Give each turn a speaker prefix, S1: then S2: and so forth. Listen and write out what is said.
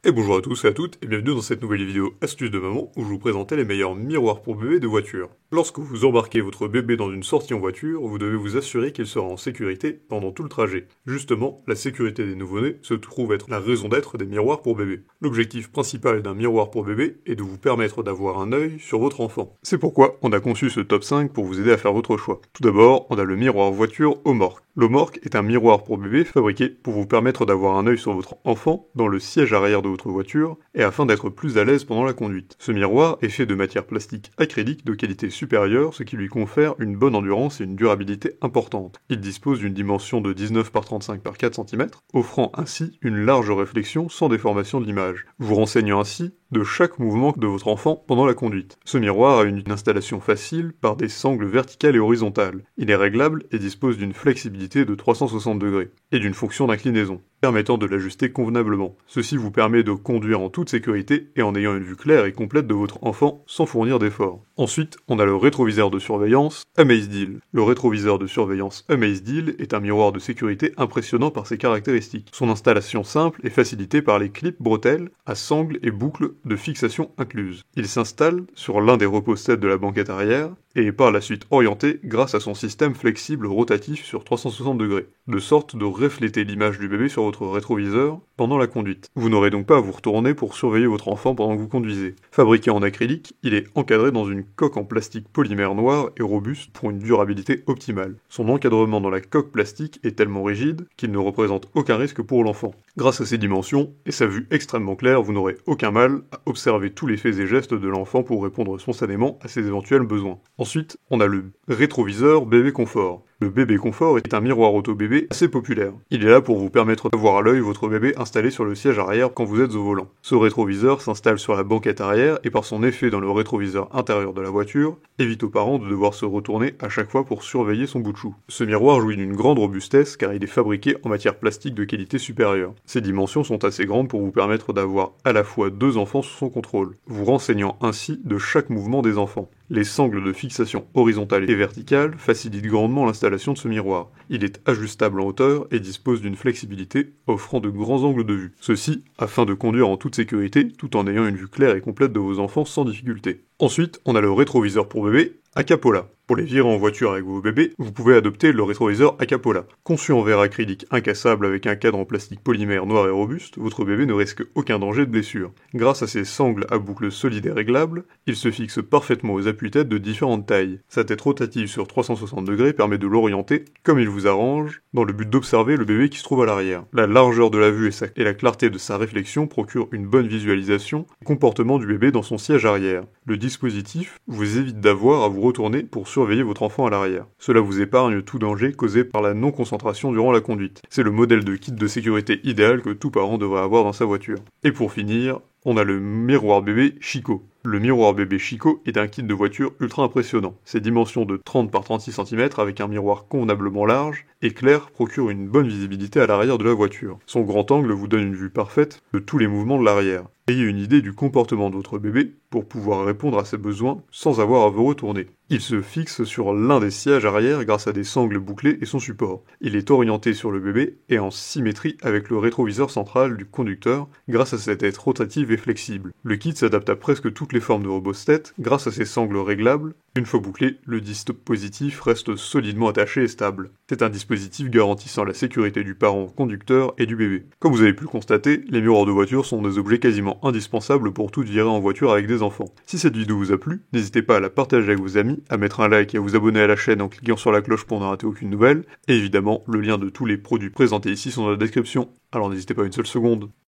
S1: Et bonjour à tous et à toutes, et bienvenue dans cette nouvelle vidéo astuce de maman où je vous présentais les meilleurs miroirs pour bébé de voiture. Lorsque vous embarquez votre bébé dans une sortie en voiture, vous devez vous assurer qu'il sera en sécurité pendant tout le trajet. Justement, la sécurité des nouveau-nés se trouve être la raison d'être des miroirs pour bébé. L'objectif principal d'un miroir pour bébé est de vous permettre d'avoir un œil sur votre enfant. C'est pourquoi on a conçu ce top 5 pour vous aider à faire votre choix. Tout d'abord, on a le miroir voiture Homorque. L'Homorque est un miroir pour bébé fabriqué pour vous permettre d'avoir un œil sur votre enfant dans le siège arrière de votre voiture et afin d'être plus à l'aise pendant la conduite. Ce miroir est fait de matière plastique acrylique de qualité supérieure, ce qui lui confère une bonne endurance et une durabilité importante. Il dispose d'une dimension de 19 par 35 par 4 cm, offrant ainsi une large réflexion sans déformation de l'image, vous renseignant ainsi de chaque mouvement de votre enfant pendant la conduite. Ce miroir a une installation facile par des sangles verticales et horizontales. Il est réglable et dispose d'une flexibilité de 360 degrés et d'une fonction d'inclinaison, permettant de l'ajuster convenablement. Ceci vous permet de conduire en toute sécurité et en ayant une vue claire et complète de votre enfant sans fournir d'efforts. Ensuite, on a le rétroviseur de surveillance AmazeDeal. Le rétroviseur de surveillance AmazeDeal est un miroir de sécurité impressionnant par ses caractéristiques. Son installation simple est facilitée par les clips bretelles à sangles et boucles de fixation incluses. Il s'installe sur l'un des repose-têtes de la banquette arrière et est par la suite orienté grâce à son système flexible rotatif sur 360 degrés, de sorte de refléter l'image du bébé sur votre rétroviseur pendant la conduite. Vous n'aurez donc pas à vous retourner pour surveiller votre enfant pendant que vous conduisez. Fabriqué en acrylique, il est encadré dans une coque en plastique polymère noir et robuste pour une durabilité optimale. Son encadrement dans la coque plastique est tellement rigide qu'il ne représente aucun risque pour l'enfant. Grâce à ses dimensions et sa vue extrêmement claire, vous n'aurez aucun mal à observer tous les faits et gestes de l'enfant pour répondre spontanément à ses éventuels besoins. Ensuite, on a le rétroviseur bébé confort. Le bébé confort est un miroir auto-bébé assez populaire. Il est là pour vous permettre d'avoir à l'œil votre bébé installé sur le siège arrière quand vous êtes au volant. Ce rétroviseur s'installe sur la banquette arrière et par son effet dans le rétroviseur intérieur de la voiture, évite aux parents de devoir se retourner à chaque fois pour surveiller son bout de chou. Ce miroir jouit d'une grande robustesse car il est fabriqué en matière plastique de qualité supérieure. Ses dimensions sont assez grandes pour vous permettre d'avoir à la fois deux enfants sous son contrôle, vous renseignant ainsi de chaque mouvement des enfants. Les sangles de fixation horizontale et verticale facilitent grandement l'installation de ce miroir. Il est ajustable en hauteur et dispose d'une flexibilité offrant de grands angles de vue. Ceci afin de conduire en toute sécurité tout en ayant une vue claire et complète de vos enfants sans difficulté. Ensuite, on a le rétroviseur pour bébé Acapola. Pour les virer en voiture avec vos bébés, vous pouvez adopter le rétroviseur Acapola. Conçu en verre acrylique incassable avec un cadre en plastique polymère noir et robuste, votre bébé ne risque aucun danger de blessure. Grâce à ses sangles à boucles solides et réglables, il se fixe parfaitement aux appuis-têtes de différentes tailles. Sa tête rotative sur 360 degrés permet de l'orienter comme il vous arrange, dans le but d'observer le bébé qui se trouve à l'arrière. La largeur de la vue et la clarté de sa réflexion procurent une bonne visualisation du comportement du bébé dans son siège arrière. Le dispositif vous évite d'avoir à vous retourner pour surveiller votre enfant à l'arrière. Cela vous épargne tout danger causé par la non-concentration durant la conduite. C'est le modèle de kit de sécurité idéal que tout parent devrait avoir dans sa voiture. Et pour finir, on a le miroir bébé Chico. Le miroir bébé Chico est un kit de voiture ultra impressionnant. Ses dimensions de 30 par 36 cm avec un miroir convenablement large et clair procurent une bonne visibilité à l'arrière de la voiture. Son grand angle vous donne une vue parfaite de tous les mouvements de l'arrière. Ayez une idée du comportement de votre bébé pour pouvoir répondre à ses besoins sans avoir à vous retourner. Il se fixe sur l'un des sièges arrière grâce à des sangles bouclées et son support. Il est orienté sur le bébé et en symétrie avec le rétroviseur central du conducteur grâce à sa tête rotative et flexible. Le kit s'adapte à presque toutes les formes de repose-tête grâce à ses sangles réglables. Une fois bouclé, le dispositif reste solidement attaché et stable. C'est un dispositif garantissant la sécurité du parent conducteur et du bébé. Comme vous avez pu le constater, les miroirs de voiture sont des objets quasiment indispensables pour toute virée en voiture avec des enfants. Si cette vidéo vous a plu, n'hésitez pas à la partager avec vos amis, à mettre un like et à vous abonner à la chaîne en cliquant sur la cloche pour ne rater aucune nouvelle. Et évidemment, le lien de tous les produits présentés ici sont dans la description. Alors n'hésitez pas une seule seconde.